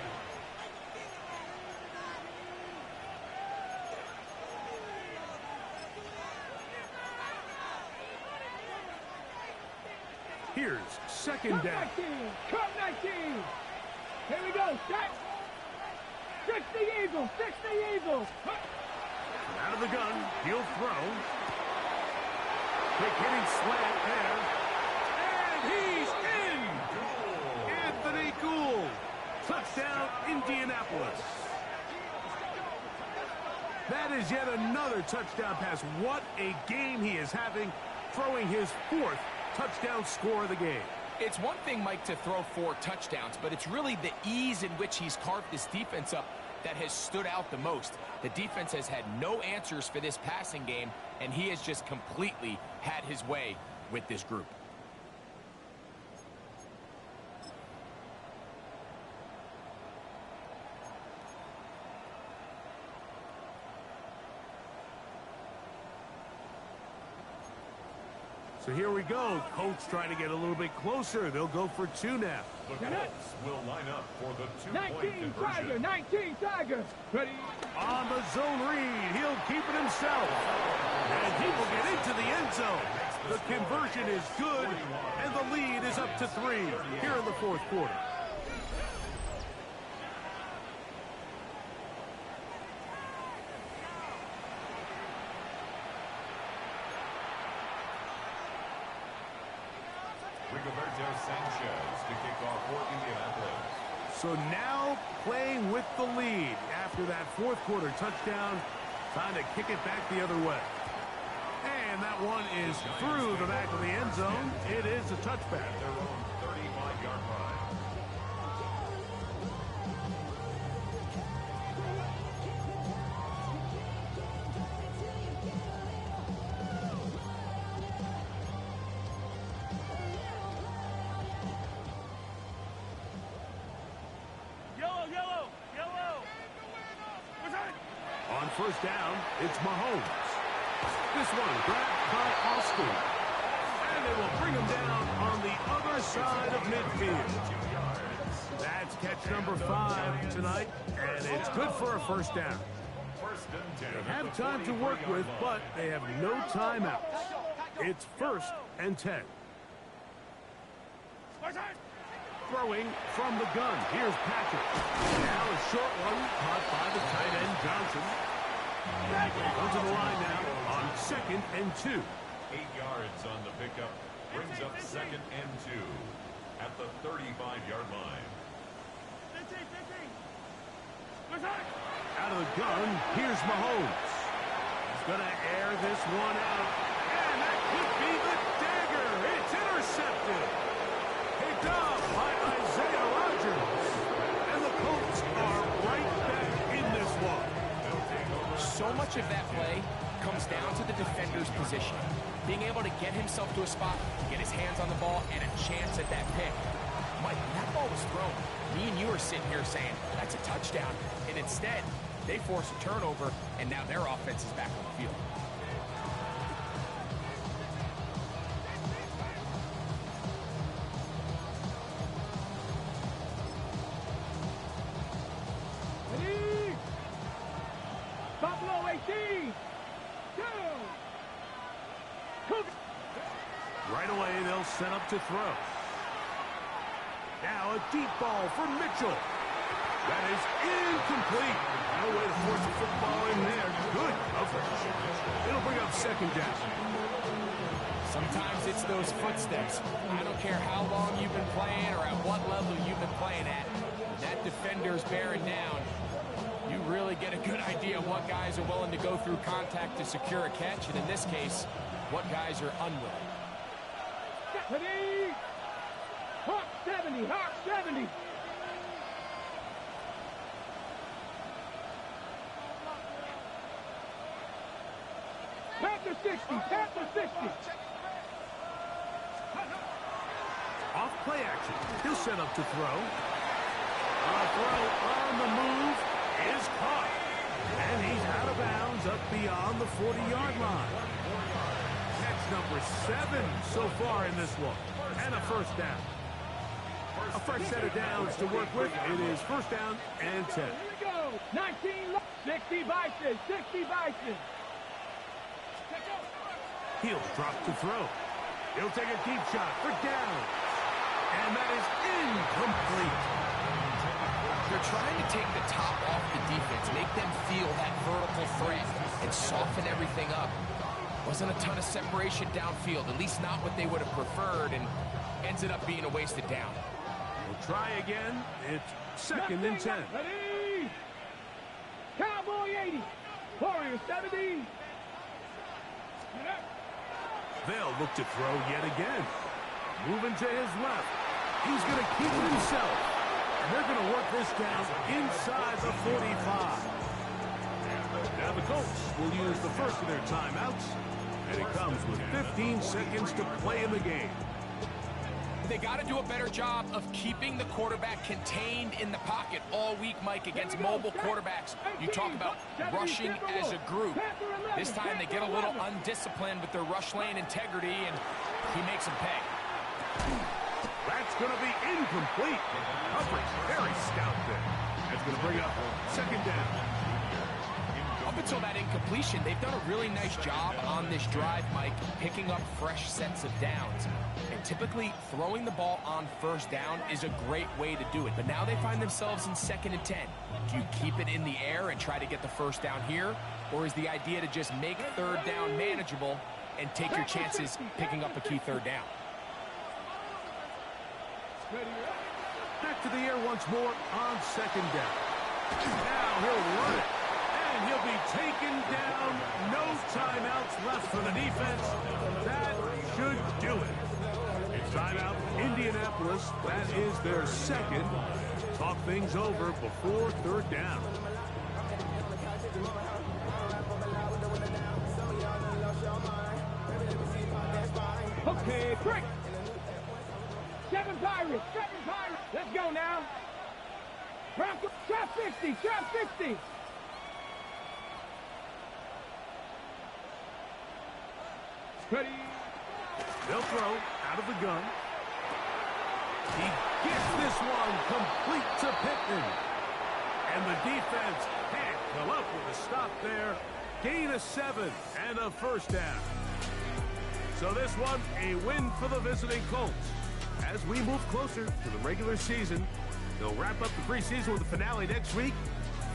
Here's 2nd down. Cut 19. Here we go. Set. 60 Eagles. 60 Eagles. Out of the gun. He'll throw. Quick hitting slant there. And he's in. Anthony Gould. Touchdown, Indianapolis. That is yet another touchdown pass. What a game he is having, throwing his 4th touchdown score of the game. It's one thing, Mike, to throw 4 touchdowns, but it's really the ease in which he's carved this defense up that has stood out the most. The defense has had no answers for this passing game, and he has just completely had his way with this group. So here we go. Colts trying to get a little bit closer. They'll go for 2 now. The Colts will line up for the 2-point 19 Tiger. conversion. 19 Tiger. Ready. On the zone read, he'll keep it himself. And he will get into the end zone. The conversion is good, and the lead is up to 3 here in the 4th quarter. Rigoberto Sanchez to kick off for Indianapolis. So now playing with the lead after that 4th quarter touchdown, trying to kick it back the other way. And that one is through the back of the end zone. It is a touchback. At their own 35-yard line. Yellow. On first down, it's Mahomes. This one grabbed by Austin. And they will bring him down on the other side of midfield. That's catch number 5 tonight, and it's good for a first down. First and 10. They have time to work with, but they have no timeouts. It's 1st and 10. Throwing from the gun. Here's Patrick. Now a short one caught by the tight end Johnson. Goes to the line now on 2nd and 2. 8 yards on the pickup. Brings up 2nd and 2 at the 35-yard line. Out of the gun, here's Mahomes. He's going to air this one out. And that could be the dagger. It's intercepted. Picked up by Isaiah much of that play comes down to the defender's position. Being able to get himself to a spot, get his hands on the ball, and a chance at that pick. Mike, when that ball was thrown, me and you are sitting here saying, that's a touchdown. And instead, they force a turnover, and now their offense is back on the field. Ready? Buffalo 18. Right away, they'll set up to throw. Now a deep ball for Mitchell. That is incomplete. No way to force the football in there. Good coverage. It'll bring up second down. Sometimes it's those footsteps. I don't care how long you've been playing or at what level you've been playing at. When that defender's bearing down, you really get a good idea of what guys are willing to go through contact to secure a catch, and in this case, what guys are unwilling. Ready? Hawk 70, Hawk 70. Panther 60, Panther 60. Off play action. He'll set up to throw. A throw on the move is caught. And he's out of bounds up beyond the 40-yard line. Catch number 7 so far in this one. And a first down. A fresh set of downs to work with. It is first down and 10. Here we go. 19, 60 Bison, 60 Bison. He'll drop to throw. He'll take a deep shot for down. And that is incomplete. They're trying to take the top off the defense, make them feel that vertical threat, and soften everything up. Wasn't a ton of separation downfield, at least not what they would have preferred, and ended up being a wasted down. We'll try again. It's second and 10. Ready? Cowboy 80, Warrior 70. They'll look to throw yet again. Moving to his left. He's going to keep it himself. And they're going to work this down inside the 45. Now the Colts will use the first of their timeouts. And it comes with 15 seconds to play in the game. They got to do a better job of keeping the quarterback contained in the pocket all week, Mike, against mobile quarterbacks. You talk about rushing as a group. This time they get a little undisciplined with their rush lane integrity, and he makes them pay. That's going to be incomplete. Coverage very stout there. That's going to bring up second down. Up until that incompletion, they've done a really nice job on this drive, Mike, picking up fresh sets of downs. And typically, throwing the ball on first down is a great way to do it. But now they find themselves in second and 10. Do you keep it in the air and try to get the first down here? Or is the idea to just make third down manageable and take your chances picking up a key third down? Back to the air once more on second down. Now he'll run it. And he'll be taken down. No timeouts left for the defense. That should do it. Timeout, Indianapolis. That is their second. Talk things over before third down. Okay, quick. 7 Pirates, 7 Pirates. Let's go now. Bronco, trap 60, trap 60. Ready? They'll throw out of the gun. He gets this one complete to Pittman. And the defense can't come up with a stop there. Gain of 7 and a first down. So this one, a win for the visiting Colts. As we move closer to the regular season, they'll wrap up the preseason with the finale next week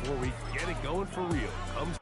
before we get it going for real. Comes